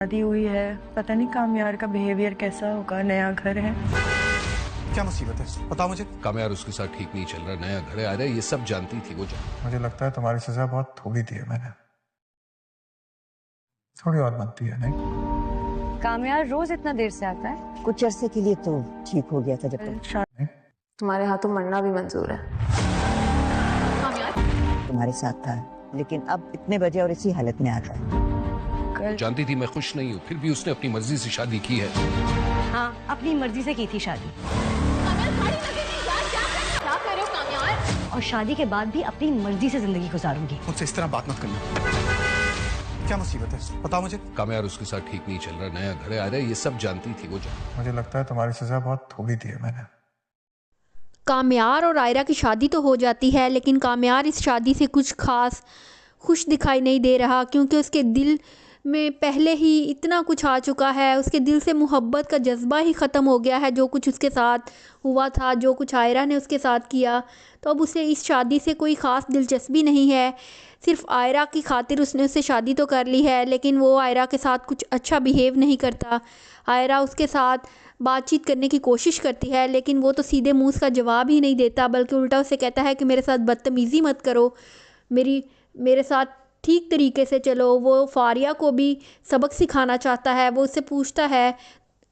शादी हुई है, पता नहीं कामयार का बिहेवियर कैसा होगा। नया घर है। क्या मुसीबत है बताओ मुझे। कामयार उसके साथ ठीक नहीं चल रहा, नया घर है आ रहा है, ये सब जानती थी वो। मुझे लगता है तुम्हारी सजा बहुत थोड़ी दी है मैंने, थोड़ी और बनती है नहीं? कामयार रोज इतना देर से आता है? कुछ अरसे के लिए तो ठीक हो गया था, जब तक तुम्हारे हाथों मरना भी मंजूर है। तुम्हारे साथ था, लेकिन अब इतने बजे और इसी हालत में आता है। जानती थी मैं खुश नहीं हूँ, फिर भी उसने अपनी मर्जी से शादी की है। हाँ, अपनी मर्जी से की थी शादी। क्या कर रहे हो कामयार? और शादी के बाद भी अपनी मर्जी से जिंदगी गुजारूंगी। मुझसे इस तरह बात मत करना। क्या मुसीबत है बताओ मुझे। कामयार उसके साथ ठीक नहीं चल रहा, नया घर है आ रहा है, ये सब जानती थी वो। मुझे लगता है तुम्हारी सजा बहुत थोड़ी दी है मैंने। कामयार और आयरा की शादी तो हो जाती है, लेकिन कामयार इस शादी से कुछ खास खुश दिखाई नहीं दे रहा, क्योंकि उसके दिल में पहले ही इतना कुछ आ चुका है। उसके दिल से मोहब्बत का जज्बा ही ख़त्म हो गया है। जो कुछ उसके साथ हुआ था, जो कुछ आयरा ने उसके साथ किया, तो अब उसे इस शादी से कोई ख़ास दिलचस्पी नहीं है। सिर्फ आयरा की खातिर उसने उससे शादी तो कर ली है, लेकिन वो आयरा के साथ कुछ अच्छा बिहेव नहीं करता। आयरा उसके साथ बातचीत करने की कोशिश करती है, लेकिन वो तो सीधे मुँह उसका जवाब ही नहीं देता, बल्कि उल्टा उसे कहता है कि मेरे साथ बदतमीज़ी मत करो, मेरे साथ ठीक तरीके से चलो। वो फारिया को भी सबक सिखाना चाहता है। वो उससे पूछता है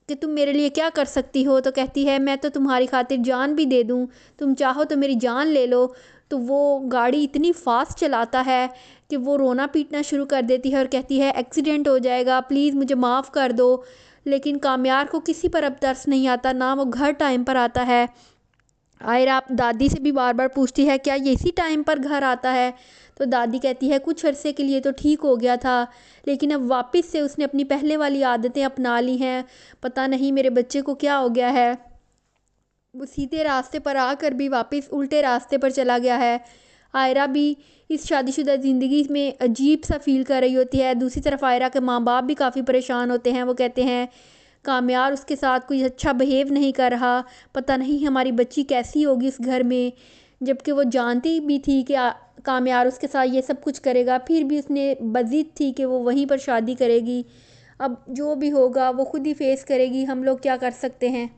कि तुम मेरे लिए क्या कर सकती हो, तो कहती है मैं तो तुम्हारी खातिर जान भी दे दूँ, तुम चाहो तो मेरी जान ले लो। तो वो गाड़ी इतनी फास्ट चलाता है कि वो रोना पीटना शुरू कर देती है और कहती है एक्सीडेंट हो जाएगा, प्लीज़ मुझे माफ़ कर दो। लेकिन कामयार को किसी पर अब तरस नहीं आता, ना वो घर टाइम पर आता है। आयरा दादी से भी बार बार पूछती है क्या ये इसी टाइम पर घर आता है, तो दादी कहती है कुछ अरसे के लिए तो ठीक हो गया था, लेकिन अब वापस से उसने अपनी पहले वाली आदतें अपना ली हैं। पता नहीं मेरे बच्चे को क्या हो गया है। वो सीधे रास्ते पर आकर भी वापस उल्टे रास्ते पर चला गया है। आयरा भी इस शादीशुदा ज़िंदगी में अजीब सा फील कर रही होती है। दूसरी तरफ आयरा के माँ बाप भी काफ़ी परेशान होते हैं। वो कहते हैं कामयार उसके साथ कोई अच्छा बिहेव नहीं कर रहा, पता नहीं हमारी बच्ची कैसी होगी इस घर में। जबकि वो जानती भी थी कि कामयार उसके साथ ये सब कुछ करेगा, फिर भी उसने बज़िद थी कि वो वहीं पर शादी करेगी। अब जो भी होगा वो खुद ही फेस करेगी, हम लोग क्या कर सकते हैं।